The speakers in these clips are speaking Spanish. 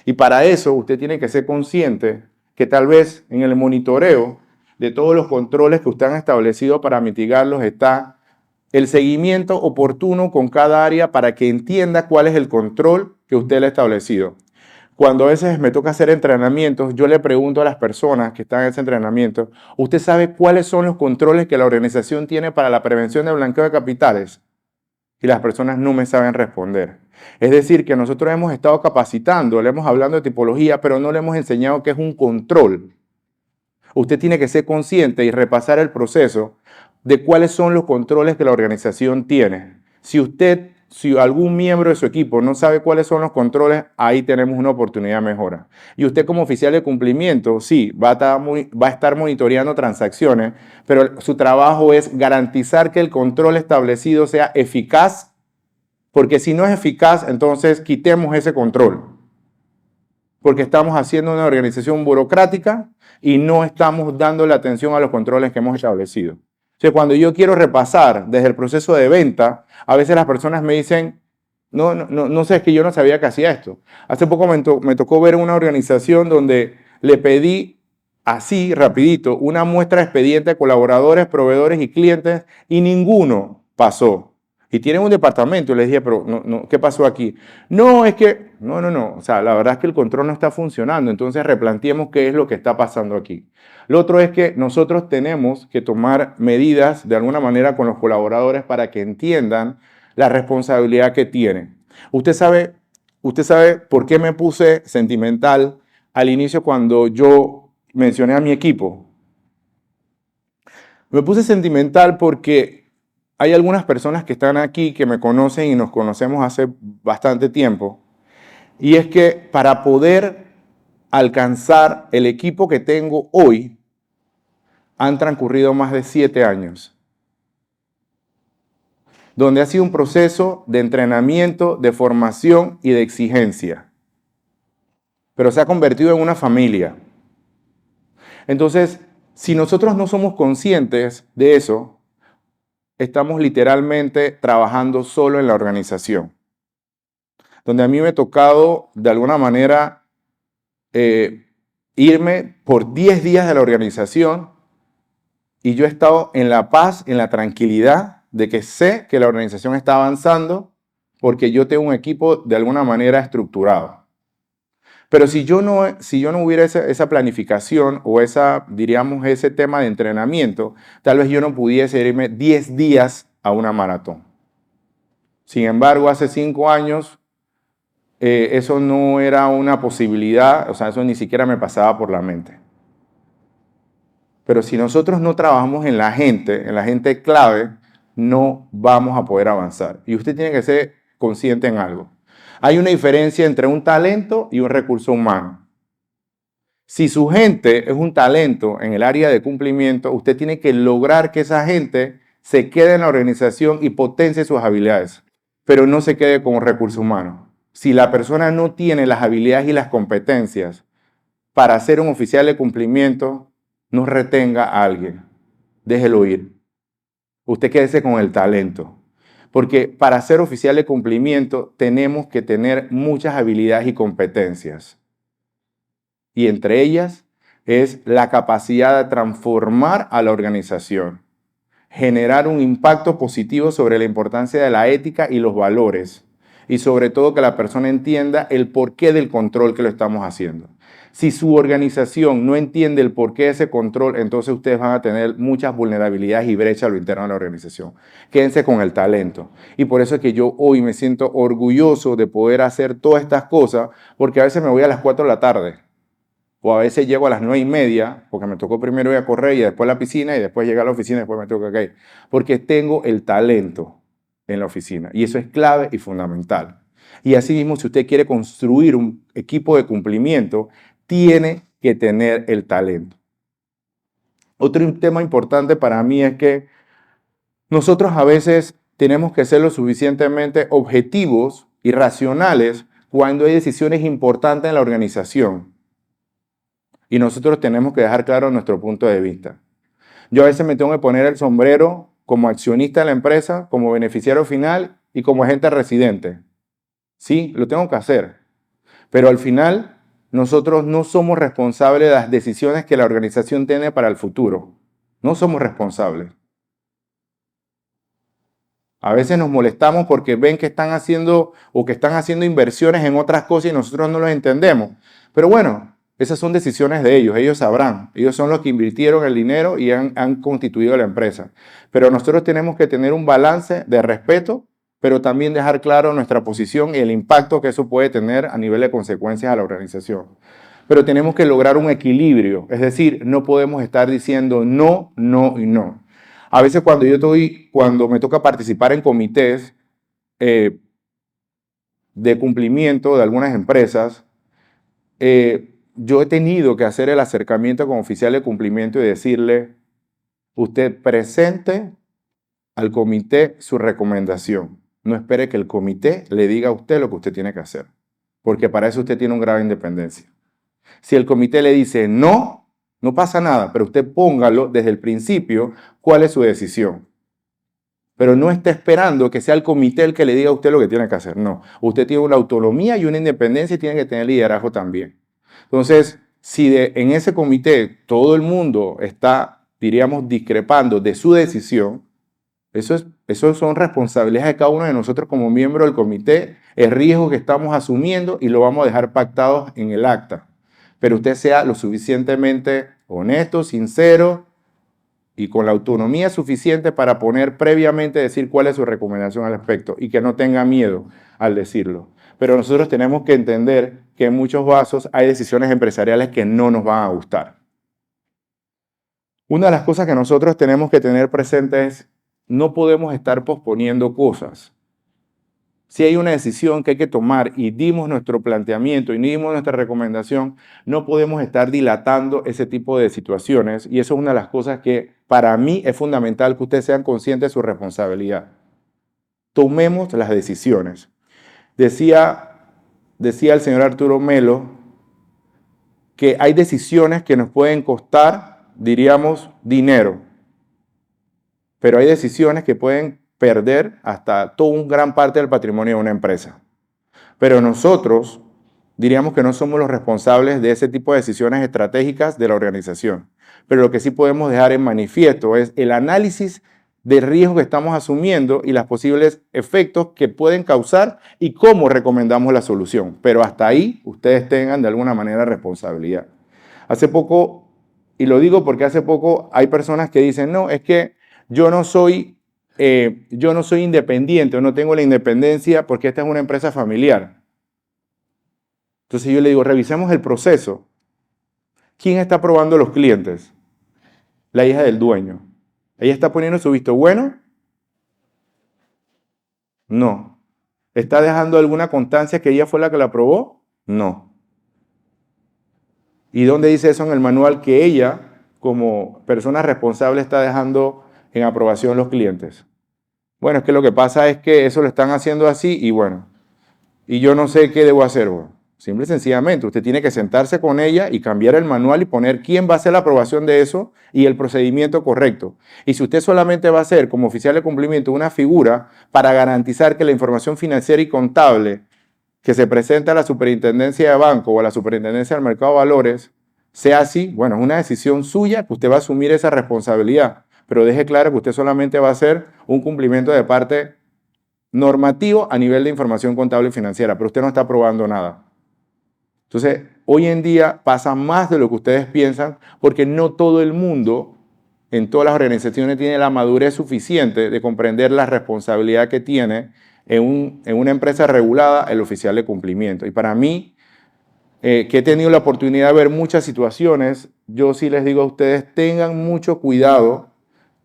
Y para eso usted tiene que ser consciente que tal vez en el monitoreo de todos los controles que usted ha establecido para mitigarlos está el seguimiento oportuno con cada área para que entienda cuál es el control que usted le ha establecido. Cuando a veces me toca hacer entrenamientos, yo le pregunto a las personas que están en ese entrenamiento, ¿usted sabe cuáles son los controles que la organización tiene para la prevención de blanqueo de capitales? Y las personas no me saben responder. Es decir, que nosotros hemos estado capacitando, le hemos hablado de tipología, pero no le hemos enseñado qué es un control. Usted tiene que ser consciente y repasar el proceso de cuáles son los controles que la organización tiene. Si algún miembro de su equipo no sabe cuáles son los controles, ahí tenemos una oportunidad de mejora. Y usted como oficial de cumplimiento, sí, va a estar monitoreando transacciones, pero su trabajo es garantizar que el control establecido sea eficaz, porque si no es eficaz, entonces quitemos ese control. Porque estamos haciendo una organización burocrática y no estamos dando la atención a los controles que hemos establecido. O sea, cuando yo quiero repasar desde el proceso de venta, a veces las personas me dicen, no sé, es que yo no sabía que hacía esto. Hace poco me tocó ver una organización donde le pedí así, rapidito, una muestra de expediente a colaboradores, proveedores y clientes y ninguno pasó. Y tienen un departamento y les dije, pero ¿qué pasó aquí? No, es que, no. O sea, la verdad es que el control no está funcionando. Entonces replanteemos qué es lo que está pasando aquí. Lo otro es que nosotros tenemos que tomar medidas de alguna manera con los colaboradores para que entiendan la responsabilidad que tienen. Usted sabe por qué me puse sentimental al inicio cuando yo mencioné a mi equipo. Me puse sentimental porque hay algunas personas que están aquí que me conocen y nos conocemos hace bastante tiempo. Y es que para poder alcanzar el equipo que tengo hoy, han transcurrido más de 7 años, donde ha sido un proceso de entrenamiento, de formación y de exigencia. Pero se ha convertido en una familia. Entonces, si nosotros no somos conscientes de eso, estamos literalmente trabajando solo en la organización. Donde a mí me ha tocado, de alguna manera, irme por 10 días de la organización y yo he estado en la paz, en la tranquilidad de que sé que la organización está avanzando porque yo tengo un equipo de alguna manera estructurado. Pero si yo no hubiera esa planificación o diríamos, ese tema de entrenamiento, tal vez yo no pudiese irme 10 días a una maratón. Sin embargo, hace 5 años eso no era una posibilidad, o sea, eso ni siquiera me pasaba por la mente. Pero si nosotros no trabajamos en la gente clave, no vamos a poder avanzar. Y usted tiene que ser consciente en algo. Hay una diferencia entre un talento y un recurso humano. Si su gente es un talento en el área de cumplimiento, usted tiene que lograr que esa gente se quede en la organización y potencie sus habilidades, pero no se quede como recurso humano. Si la persona no tiene las habilidades y las competencias para ser un oficial de cumplimiento, no retenga a alguien. Déjelo ir. Usted quédese con el talento. Porque para ser oficial de cumplimiento tenemos que tener muchas habilidades y competencias. Y entre ellas es la capacidad de transformar a la organización, generar un impacto positivo sobre la importancia de la ética y los valores, y sobre todo que la persona entienda el porqué del control que lo estamos haciendo. Si su organización no entiende el porqué de ese control, entonces ustedes van a tener muchas vulnerabilidades y brechas a lo interno de la organización. Quédense con el talento. Y por eso es que yo hoy me siento orgulloso de poder hacer todas estas cosas, porque a veces me voy a las 4 de la tarde. O a veces llego a las 9:30, porque me tocó primero ir a correr y después a la piscina, y después llegar a la oficina y después me tengo que ir. Porque tengo el talento en la oficina. Y eso es clave y fundamental. Y así mismo, si usted quiere construir un equipo de cumplimiento, tiene que tener el talento. Otro tema importante para mí es que nosotros a veces tenemos que ser lo suficientemente objetivos y racionales cuando hay decisiones importantes en la organización. Y nosotros tenemos que dejar claro nuestro punto de vista. Yo a veces me tengo que poner el sombrero como accionista de la empresa, como beneficiario final y como agente residente. Sí, lo tengo que hacer. Pero al final nosotros no somos responsables de las decisiones que la organización tiene para el futuro. No somos responsables. A veces nos molestamos porque ven que están haciendo o que están haciendo inversiones en otras cosas y nosotros no los entendemos. Pero bueno, esas son decisiones de ellos, ellos sabrán. Ellos son los que invirtieron el dinero y han constituido la empresa. Pero nosotros tenemos que tener un balance de respeto, pero también dejar claro nuestra posición y el impacto que eso puede tener a nivel de consecuencias a la organización. Pero tenemos que lograr un equilibrio, es decir, no podemos estar diciendo no, no y no. A veces cuando me toca participar en comités de cumplimiento de algunas empresas, yo he tenido que hacer el acercamiento con oficial de cumplimiento y decirle, usted presente al comité su recomendación. No espere que el comité le diga a usted lo que usted tiene que hacer, porque para eso usted tiene un grado de independencia. Si el comité le dice no, no pasa nada, pero usted póngalo desde el principio cuál es su decisión. Pero no esté esperando que sea el comité el que le diga a usted lo que tiene que hacer. No, usted tiene una autonomía y una independencia y tiene que tener liderazgo también. Entonces, si en ese comité todo el mundo está, diríamos, discrepando de su decisión, eso son responsabilidades de cada uno de nosotros como miembro del comité, el riesgo que estamos asumiendo y lo vamos a dejar pactados en el acta. Pero usted sea lo suficientemente honesto, sincero y con la autonomía suficiente para poner previamente decir cuál es su recomendación al respecto y que no tenga miedo al decirlo. Pero nosotros tenemos que entender que en muchos casos hay decisiones empresariales que no nos van a gustar. Una de las cosas que nosotros tenemos que tener presente es no podemos estar posponiendo cosas. Si hay una decisión que hay que tomar y dimos nuestro planteamiento y dimos nuestra recomendación, no podemos estar dilatando ese tipo de situaciones y eso es una de las cosas que para mí es fundamental que ustedes sean conscientes de su responsabilidad. Tomemos las decisiones. Decía el señor Arturo Melo que hay decisiones que nos pueden costar, diríamos, dinero, pero hay decisiones que pueden perder hasta toda una gran parte del patrimonio de una empresa. Pero nosotros diríamos que no somos los responsables de ese tipo de decisiones estratégicas de la organización. Pero lo que sí podemos dejar en manifiesto es el análisis de riesgo que estamos asumiendo y los posibles efectos que pueden causar y cómo recomendamos la solución. Pero hasta ahí ustedes tengan de alguna manera responsabilidad. Hace poco, y lo digo porque hace poco hay personas que dicen, no, es que yo no soy independiente o no tengo la independencia porque esta es una empresa familiar. Entonces yo le digo, revisemos el proceso. ¿Quién está aprobando los clientes? La hija del dueño. ¿Ella está poniendo su visto bueno? No. ¿Está dejando alguna constancia que ella fue la que la aprobó? No. ¿Y dónde dice eso en el manual que ella, como persona responsable, está dejando en aprobación los clientes? Bueno, es que lo que pasa es que eso lo están haciendo así y bueno, y yo no sé qué debo hacer. Bueno, simple y sencillamente, usted tiene que sentarse con ella y cambiar el manual y poner quién va a hacer la aprobación de eso y el procedimiento correcto. Y si usted solamente va a ser como oficial de cumplimiento una figura para garantizar que la información financiera y contable que se presenta a la superintendencia de banco o a la superintendencia del mercado de valores sea así, bueno, es una decisión suya que usted va a asumir esa responsabilidad, pero deje claro que usted solamente va a hacer un cumplimiento de parte normativo a nivel de información contable y financiera, pero usted no está aprobando nada. Entonces, hoy en día pasa más de lo que ustedes piensan porque no todo el mundo en todas las organizaciones tiene la madurez suficiente de comprender la responsabilidad que tiene en una empresa regulada el oficial de cumplimiento. Y para mí, que he tenido la oportunidad de ver muchas situaciones, yo sí les digo a ustedes, tengan mucho cuidado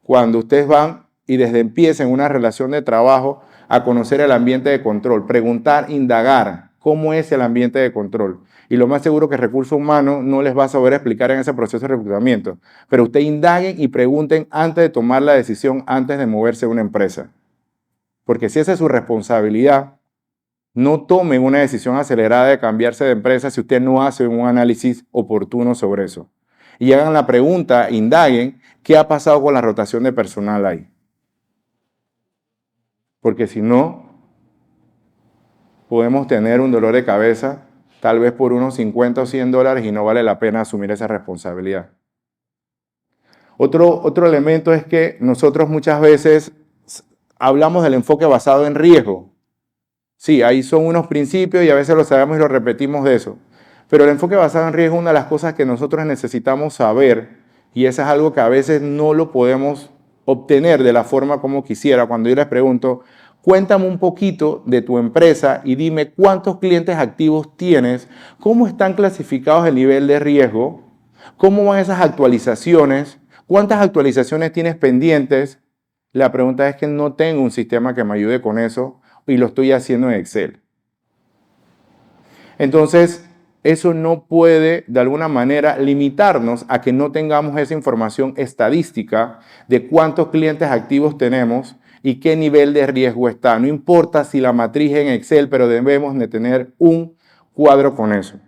cuando ustedes van y desde empiecen una relación de trabajo a conocer el ambiente de control, preguntar, indagar cómo es el ambiente de control. Y lo más seguro que recursos humanos no les va a saber explicar en ese proceso de reclutamiento, pero ustedes indaguen y pregunten antes de tomar la decisión, antes de moverse a una empresa. Porque si esa es su responsabilidad, no tomen una decisión acelerada de cambiarse de empresa si usted no hace un análisis oportuno sobre eso. Y hagan la pregunta, indaguen, ¿qué ha pasado con la rotación de personal ahí? Porque si no, podemos tener un dolor de cabeza tal vez por unos 50 o 100 dólares y no vale la pena asumir esa responsabilidad. Otro elemento es que nosotros muchas veces hablamos del enfoque basado en riesgo. Sí, ahí son unos principios y a veces lo sabemos y lo repetimos de eso. Pero el enfoque basado en riesgo es una de las cosas que nosotros necesitamos saber y eso es algo que a veces no lo podemos obtener de la forma como quisiera. Cuando yo les pregunto, cuéntame un poquito de tu empresa y dime cuántos clientes activos tienes, cómo están clasificados el nivel de riesgo, cómo van esas actualizaciones, cuántas actualizaciones tienes pendientes. La pregunta es que no tengo un sistema que me ayude con eso y lo estoy haciendo en Excel. Entonces, eso no puede de alguna manera limitarnos a que no tengamos esa información estadística de cuántos clientes activos tenemos y qué nivel de riesgo está. No importa si la matriz es en Excel, pero debemos de tener un cuadro con eso.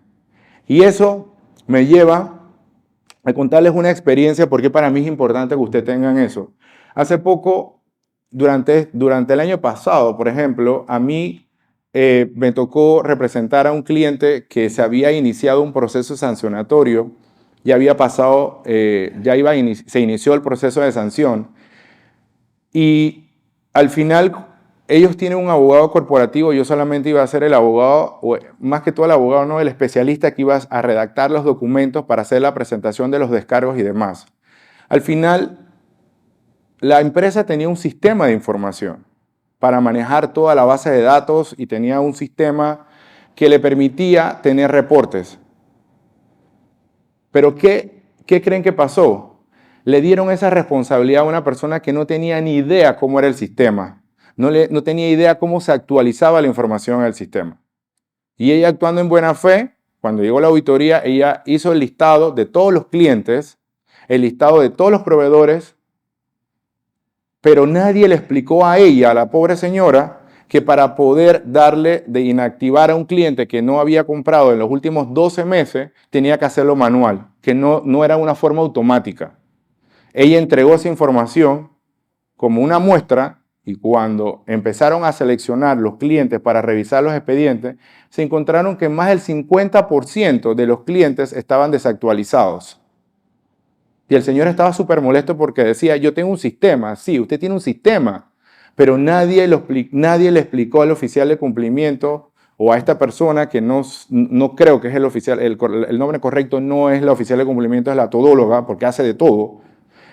Y eso me lleva a contarles una experiencia porque para mí es importante que ustedes tengan eso. Hace poco, durante el año pasado, por ejemplo, a mí me tocó representar a un cliente que se había iniciado un proceso sancionatorio, ya había pasado, se inició el proceso de sanción y al final ellos tienen un abogado corporativo, yo solamente iba a ser el abogado, o más que todo el abogado, no el especialista que iba a redactar los documentos para hacer la presentación de los descargos y demás. Al final, la empresa tenía un sistema de información para manejar toda la base de datos y tenía un sistema que le permitía tener reportes. Pero ¿qué creen que pasó? Le dieron esa responsabilidad a una persona que no tenía ni idea cómo era el sistema. No tenía idea cómo se actualizaba la información en el sistema. Y ella, actuando en buena fe, cuando llegó la auditoría, ella hizo el listado de todos los clientes, el listado de todos los proveedores, pero nadie le explicó a ella, a la pobre señora, que para poder darle de inactivar a un cliente que no había comprado en los últimos 12 meses, tenía que hacerlo manual, que no era una forma automática. Ella entregó esa información como una muestra y cuando empezaron a seleccionar los clientes para revisar los expedientes, se encontraron que más del 50% de los clientes estaban desactualizados. Y el señor estaba súper molesto porque decía, yo tengo un sistema. Sí, usted tiene un sistema, pero nadie le explicó al oficial de cumplimiento o a esta persona que no creo que es el oficial, el nombre correcto no es la oficial de cumplimiento, es la todóloga, porque hace de todo.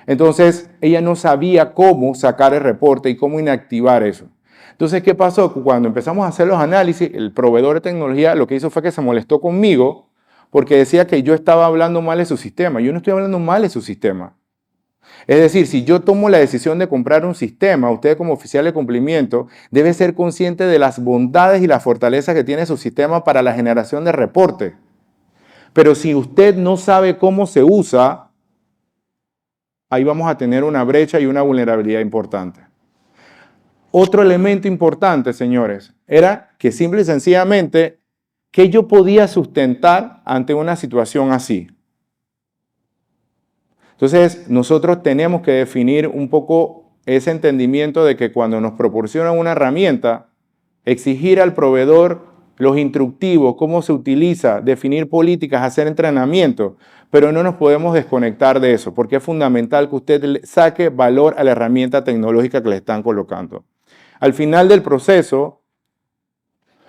Entonces, ella no sabía cómo sacar el reporte y cómo inactivar eso. Entonces, ¿qué pasó? Cuando empezamos a hacer los análisis, el proveedor de tecnología lo que hizo fue que se molestó conmigo porque decía que yo estaba hablando mal de su sistema. Yo no estoy hablando mal de su sistema. Es decir, si yo tomo la decisión de comprar un sistema, usted como oficial de cumplimiento debe ser consciente de las bondades y las fortalezas que tiene su sistema para la generación de reporte. Pero si usted no sabe cómo se usa, ahí vamos a tener una brecha y una vulnerabilidad importante. Otro elemento importante, señores, era que simple y sencillamente, ¿qué yo podía sustentar ante una situación así? Entonces, nosotros tenemos que definir un poco ese entendimiento de que cuando nos proporcionan una herramienta, exigir al proveedor los instructivos, cómo se utiliza, definir políticas, hacer entrenamiento, pero no nos podemos desconectar de eso, porque es fundamental que usted le saque valor a la herramienta tecnológica que le están colocando. Al final del proceso,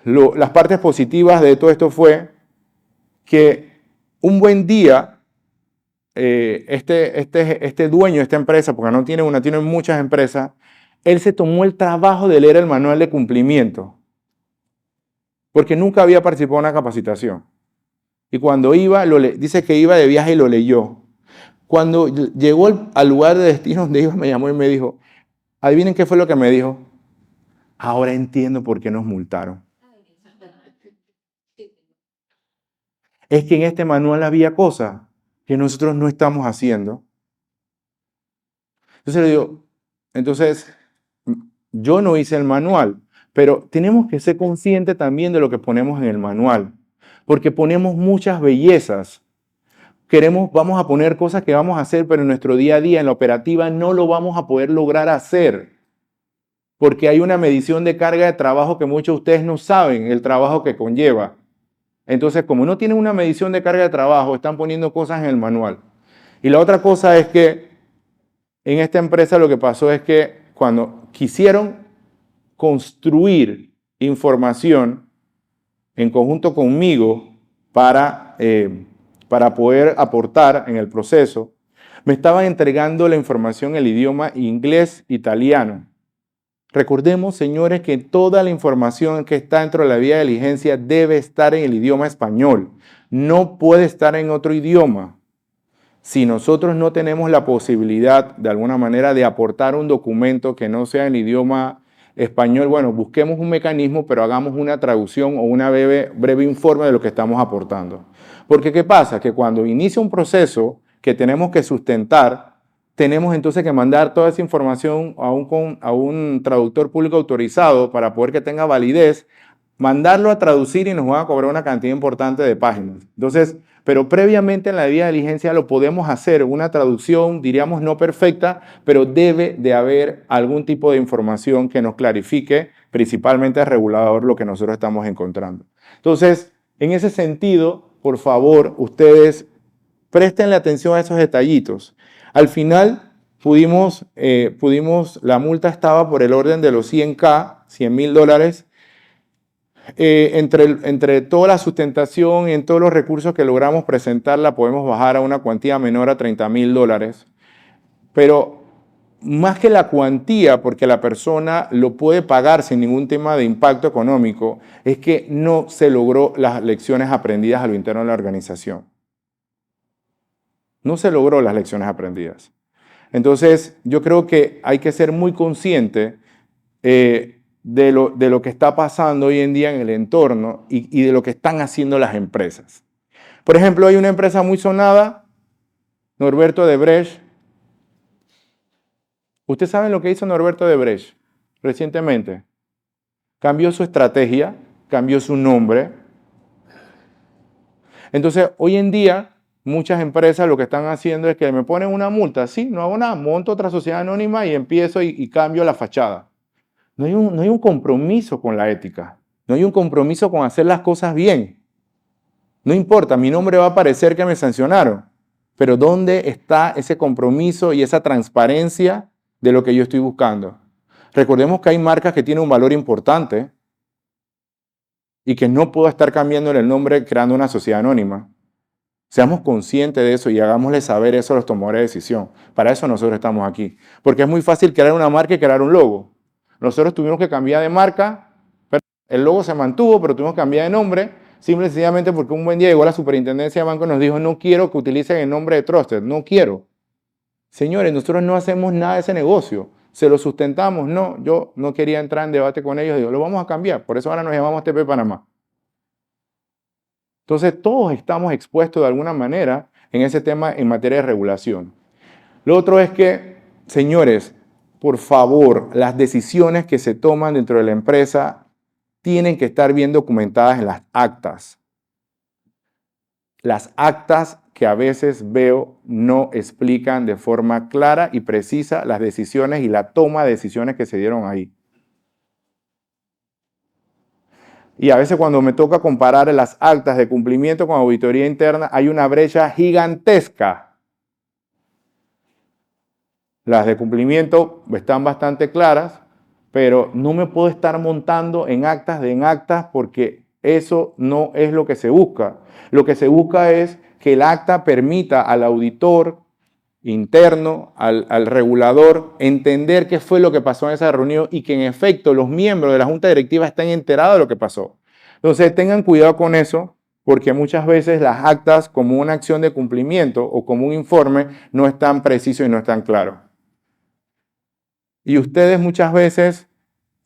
las partes positivas de todo esto fue que un buen día, este dueño de esta empresa, porque no tiene una, tiene muchas empresas, él se tomó el trabajo de leer el manual de cumplimiento, porque nunca había participado en una capacitación. Y cuando iba, dice que iba de viaje y lo leyó. Cuando llegó al lugar de destino donde iba, me llamó y me dijo, adivinen qué fue lo que me dijo. Ahora entiendo por qué nos multaron. Es que en este manual había cosas que nosotros no estamos haciendo. Entonces le digo, yo no hice el manual, pero tenemos que ser conscientes también de lo que ponemos en el manual, porque ponemos muchas bellezas. Vamos a poner cosas que vamos a hacer, pero en nuestro día a día, en la operativa, no lo vamos a poder lograr hacer, porque hay una medición de carga de trabajo que muchos de ustedes no saben el trabajo que conlleva. Entonces, como no tienen una medición de carga de trabajo, están poniendo cosas en el manual. Y la otra cosa es que en esta empresa lo que pasó es que cuando quisieron construir información en conjunto conmigo para poder aportar en el proceso, me estaban entregando la información en el idioma inglés, italiano. Recordemos, señores, que toda la información que está dentro de la vía de diligencia debe estar en el idioma español. No puede estar en otro idioma. Si nosotros no tenemos la posibilidad, de alguna manera, de aportar un documento que no sea en idioma español, bueno, busquemos un mecanismo, pero hagamos una traducción o una breve informe de lo que estamos aportando. Porque, ¿qué pasa? Que cuando inicia un proceso que tenemos que sustentar, tenemos entonces que mandar toda esa información a un traductor público autorizado para poder que tenga validez, mandarlo a traducir y nos van a cobrar una cantidad importante de páginas. Entonces, pero previamente en la vía de diligencia lo podemos hacer, una traducción, diríamos no perfecta, pero debe de haber algún tipo de información que nos clarifique, principalmente al regulador, lo que nosotros estamos encontrando. Entonces, en ese sentido, por favor, ustedes prestenle atención a esos detallitos. Al final, la multa estaba por el orden de los 100K, $100,000. Entre toda la sustentación y en todos los recursos que logramos presentar, la podemos bajar a una cuantía menor a $30,000. Pero más que la cuantía, porque la persona lo puede pagar sin ningún tema de impacto económico, es que no se logró las lecciones aprendidas a lo interno de la organización. No se logró las lecciones aprendidas. Entonces, yo creo que hay que ser muy consciente de lo que está pasando hoy en día en el entorno y de lo que están haciendo las empresas. Por ejemplo, hay una empresa muy sonada, Norberto Debrecht. ¿Ustedes saben lo que hizo Norberto Debrecht recientemente? Cambió su estrategia, cambió su nombre. Entonces, hoy en día, muchas empresas lo que están haciendo es que me ponen una multa. Sí, no hago nada, monto otra sociedad anónima y empiezo y cambio la fachada. No hay un compromiso con la ética. No hay un compromiso con hacer las cosas bien. No importa, mi nombre va a aparecer que me sancionaron. Pero ¿dónde está ese compromiso y esa transparencia de lo que yo estoy buscando? Recordemos que hay marcas que tienen un valor importante y que no puedo estar cambiándole el nombre creando una sociedad anónima. Seamos conscientes de eso y hagámosle saber eso a los tomadores de decisión. Para eso nosotros estamos aquí. Porque es muy fácil crear una marca y crear un logo. Nosotros tuvimos que cambiar de marca, pero el logo se mantuvo, pero tuvimos que cambiar de nombre, simple y sencillamente porque un buen día llegó la superintendencia de banco y nos dijo, no quiero que utilicen el nombre de Trusted, no quiero. Señores, nosotros no hacemos nada de ese negocio. Se lo sustentamos, no, yo no quería entrar en debate con ellos, digo, lo vamos a cambiar, por eso ahora nos llamamos TP Panamá. Entonces, todos estamos expuestos de alguna manera en ese tema en materia de regulación. Lo otro es que, señores, por favor, las decisiones que se toman dentro de la empresa tienen que estar bien documentadas en las actas. Las actas que a veces veo no explican de forma clara y precisa las decisiones y la toma de decisiones que se dieron ahí. Y a veces cuando me toca comparar las actas de cumplimiento con auditoría interna, hay una brecha gigantesca. Las de cumplimiento están bastante claras, pero no me puedo estar montando en actas porque eso no es lo que se busca. Lo que se busca es que el acta permita al auditor interno, al regulador, entender qué fue lo que pasó en esa reunión y que en efecto los miembros de la junta directiva estén enterados de lo que pasó. Entonces tengan cuidado con eso, porque muchas veces las actas como una acción de cumplimiento o como un informe no están precisos y no están claros. Y ustedes muchas veces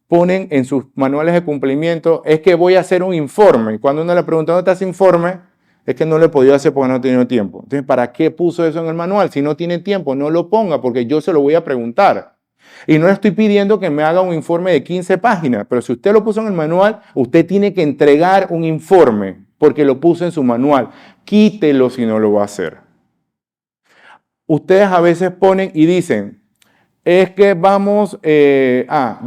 ponen en sus manuales de cumplimiento, es que voy a hacer un informe. Y cuando uno le pregunta, ¿dónde está ese informe? Es que no lo he podido hacer porque no he tenido tiempo. Entonces, ¿para qué puso eso en el manual? Si no tiene tiempo, no lo ponga porque yo se lo voy a preguntar. Y no le estoy pidiendo que me haga un informe de 15 páginas, pero si usted lo puso en el manual, usted tiene que entregar un informe porque lo puso en su manual. Quítelo si no lo va a hacer. Ustedes a veces ponen y dicen, es que vamos a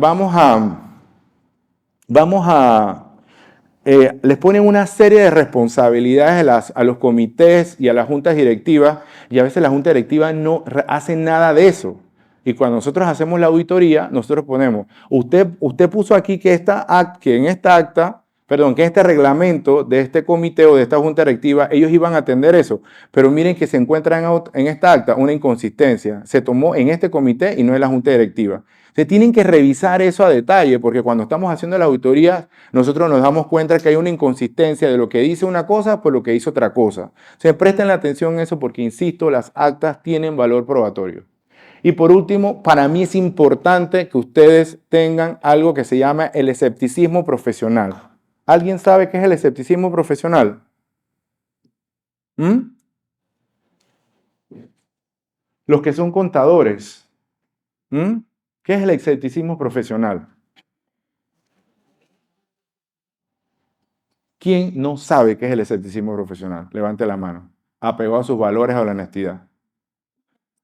les ponen una serie de responsabilidades a los comités y a las juntas directivas, y a veces la junta directiva no hace nada de eso. Y cuando nosotros hacemos la auditoría, nosotros ponemos, usted puso aquí que en este reglamento de este comité o de esta junta directiva, ellos iban a atender eso. Pero miren que se encuentra en esta acta una inconsistencia. Se tomó en este comité y no en la junta directiva. Se tienen que revisar eso a detalle, porque cuando estamos haciendo la auditoría, nosotros nos damos cuenta que hay una inconsistencia de lo que dice una cosa por lo que dice otra cosa. Se presten la atención a eso porque, insisto, las actas tienen valor probatorio. Y por último, para mí es importante que ustedes tengan algo que se llama el escepticismo profesional. ¿Alguien sabe qué es el escepticismo profesional? Los que son contadores. ¿Qué es el escepticismo profesional? ¿Quién no sabe qué es el escepticismo profesional? Levante la mano. Apegado a sus valores o a la honestidad.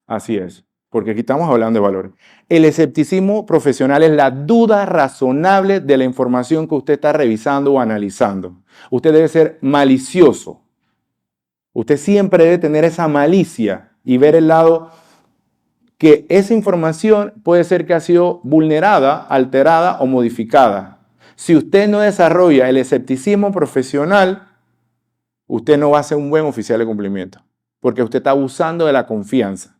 Así es, porque aquí estamos hablando de valores. El escepticismo profesional es la duda razonable de la información que usted está revisando o analizando. Usted debe ser malicioso. Usted siempre debe tener esa malicia y ver el lado que esa información puede ser que ha sido vulnerada, alterada o modificada. Si usted no desarrolla el escepticismo profesional, usted no va a ser un buen oficial de cumplimiento, porque usted está abusando de la confianza.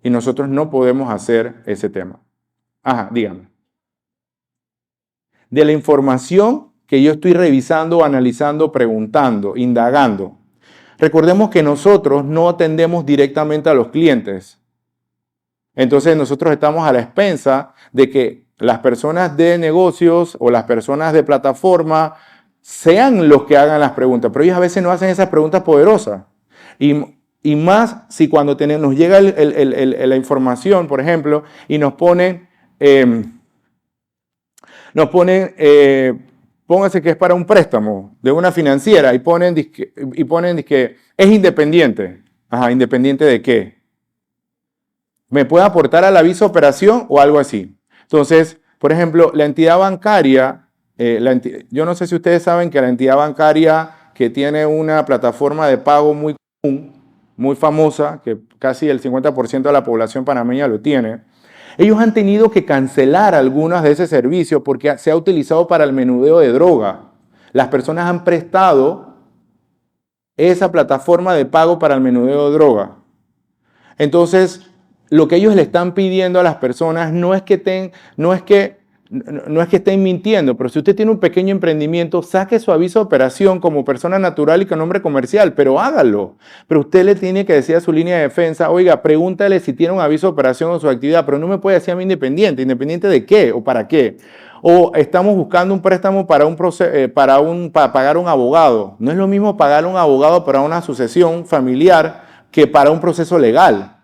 Y nosotros no podemos hacer ese tema. Ajá, dígame. De la información que yo estoy revisando, analizando, preguntando, indagando. Recordemos que nosotros no atendemos directamente a los clientes. Entonces nosotros estamos a la expensa de que las personas de negocios o las personas de plataforma sean los que hagan las preguntas, pero ellos a veces no hacen esas preguntas poderosas. Y más si cuando nos llega la información, por ejemplo, y nos ponen, póngase que es para un préstamo de una financiera y ponen que es independiente. Ajá, ¿independiente de qué? ¿Me puede aportar al aviso de operación o algo así? Entonces, por ejemplo, la entidad bancaria, yo no sé si ustedes saben que la entidad bancaria que tiene una plataforma de pago muy común, muy famosa, que casi el 50% de la población panameña lo tiene, ellos han tenido que cancelar algunos de ese servicio porque se ha utilizado para el menudeo de droga. Las personas han prestado esa plataforma de pago para el menudeo de droga. Entonces, lo que ellos le están pidiendo a las personas no es que estén mintiendo, pero si usted tiene un pequeño emprendimiento, saque su aviso de operación como persona natural y con nombre comercial, pero hágalo. Pero usted le tiene que decir a su línea de defensa, oiga, pregúntale si tiene un aviso de operación o su actividad, pero no me puede decir a mí independiente. ¿Independiente de qué o para qué? O estamos buscando un préstamo para pagar un abogado. No es lo mismo pagar a un abogado para una sucesión familiar que para un proceso legal.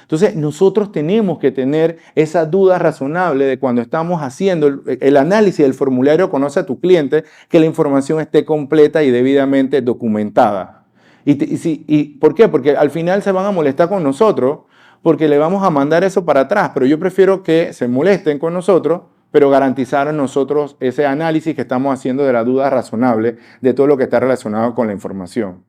Entonces, nosotros tenemos que tener esa duda razonable de cuando estamos haciendo el análisis del formulario Conoce a tu cliente, que la información esté completa y debidamente documentada. ¿Y por qué? Porque al final se van a molestar con nosotros porque le vamos a mandar eso para atrás, pero yo prefiero que se molesten con nosotros, pero garantizar a nosotros ese análisis que estamos haciendo de la duda razonable de todo lo que está relacionado con la información.